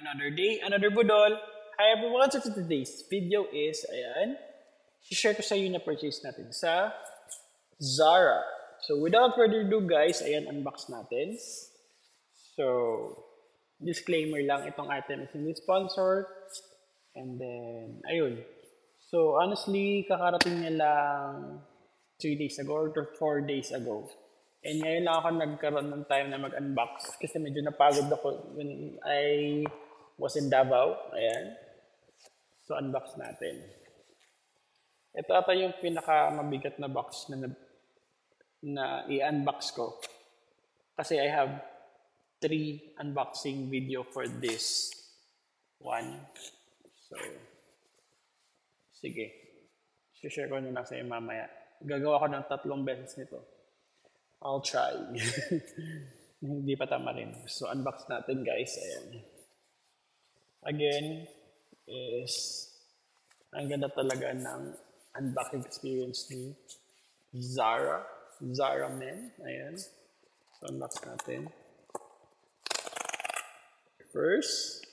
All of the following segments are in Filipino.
Another day, another budol. Hi everyone, so today's video is, share ko sa inyo na purchase natin sa Zara. So without further ado guys, unbox natin. So, disclaimer lang, itong item is hindi sponsored. And then, ayun. So honestly, kakarating niya lang 3 days ago or 4 days ago. And ngayon lang ako nagkaroon ng time na mag-unbox kasi medyo napagod ako when I was in Davao. Ayan. So, unbox natin. Ito ata yung pinaka-mabigat na box na i-unbox ko. Kasi I have 3 unboxing video for this one. So, sige. Share ko na lang sa inyo mamaya. Gagawa ko ng 3 beses nito. I'll try. Hindi pa tama rin. So, unbox natin guys. Ayan. Again, is ang ganda talaga ng unboxing experience ni Zara. Zara Men. Ayan. So, unbox natin. First.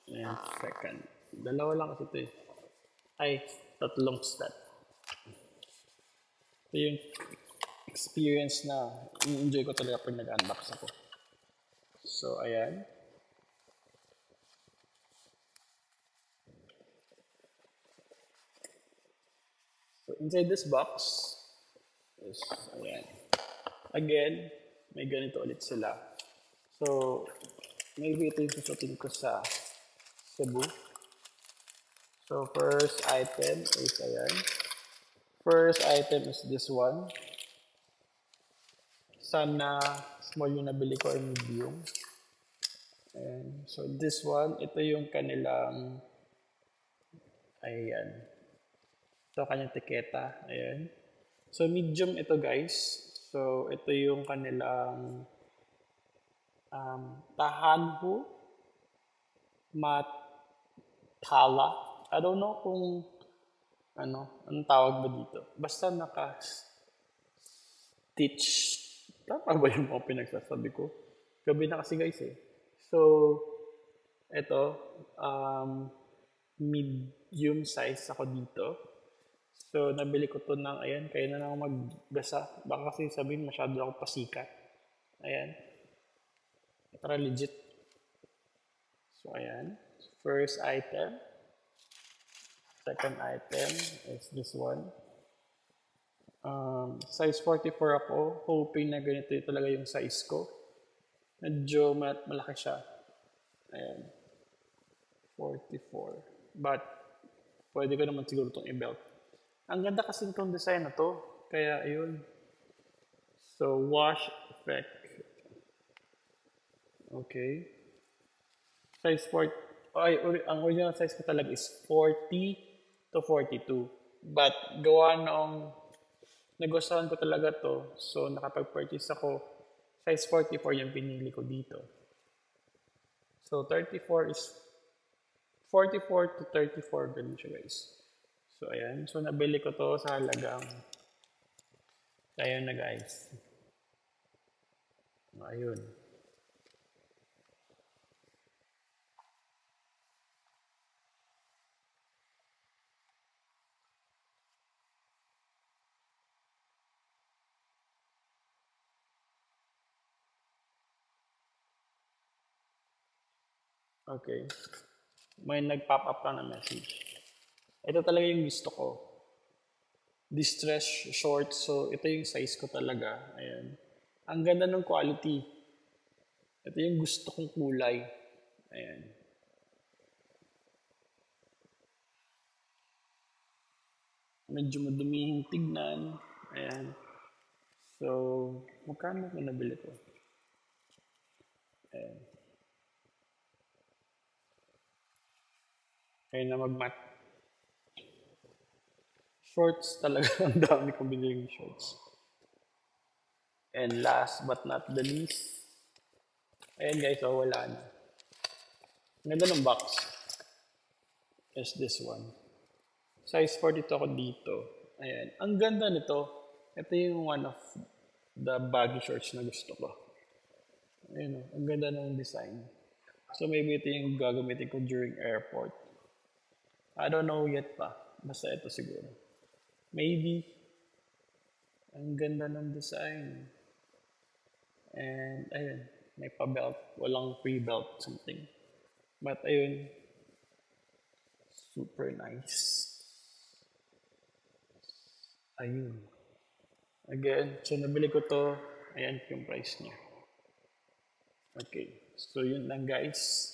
And second. Dalawa lang kasi ito eh. Ay, 3 step. Ito yung experience na enjoy ko talaga pag nag-unbox ako. So, ayan. So, inside this box is, ayan. Again, may ganito ulit sila. So, maybe ito yung susutin ko sa Cebu. So, first item is, ayan. First item is this one. Sana small yung nabili ko ay medium. Ayan. So, this one, ito yung kanilang, ayan. Ito kanyang tiketa. Ayan. So, medium ito guys. So, ito yung kanilang Tahanhu Matala. I don't know kung anong tawag ba dito. Basta naka-stitch. Tama ba yung mga pinagsasabi ko? Gabi na kasi guys eh. So, ito, medium size ako dito. So, nabili ko to ng, ayan, kaya na lang maggasa. Baka kasi sabihin masyado ako pasikat. Ayan. Para legit. So, ayan. First item. Second item is this one. Size 44 ako. Hoping na ganito yung talaga yung size ko. Medyo malaki siya. Ayan. 44. But, pwede ko naman siguro itong i-belt. Ang ganda kasi itong design na to. Kaya, ayun. So, wash effect. Okay. Size 40. Ay, ang original size ko talaga is 40 to 42. But, gawa nung nagustuhan ko talaga to. So, nakapag-purchase ako. Size 44 yung pinili ko dito. So, 34 is 44 to 34. Ganun siya, guys. So, ayan. So, nabili ko to sa halagang ayun na, guys. Ayun. Okay. May nag-pop up lang na message. Ito talaga yung gusto ko. Distress shorts. So, ito yung size ko talaga. Ayan. Ang ganda ng quality. Ito yung gusto kong kulay. Ayan. Medyo madumihing tignan. Ayan. So, magkano ko nabili ko? Ayan. Kaya na mag-mat. Shorts talaga. Ang dami kong biniling shorts. And last but not the least, ayan guys, so wala na. Ang ganda ng box. Is this one. Size 42 ako dito. Ayan. Ang ganda nito. Ito yung one of the baggy shorts na gusto ko. Ayan o. Ang ganda ng design. So maybe ito yung gagamitin ko during airport. I don't know yet pa. Basta ito siguro. Maybe. Ang ganda ng design. And ayun, may pa-belt. Walang pre-belt something. But ayun, super nice. Ayun. Again, so nabili ko to. Ayan yung price niya. Okay. So yun lang guys.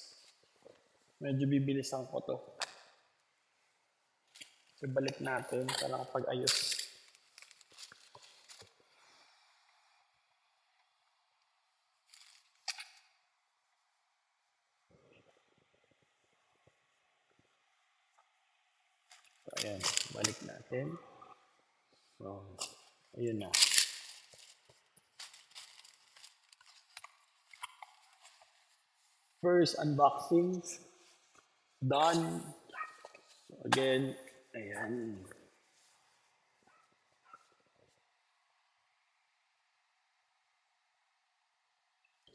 Medyo bibilisan ko to. So balik natin para kapag-ayos. So ayan, balik natin. So, ayun na. First unboxing done. So again, ayan.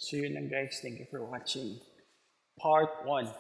So yun lang guys. Thank you for watching part 1.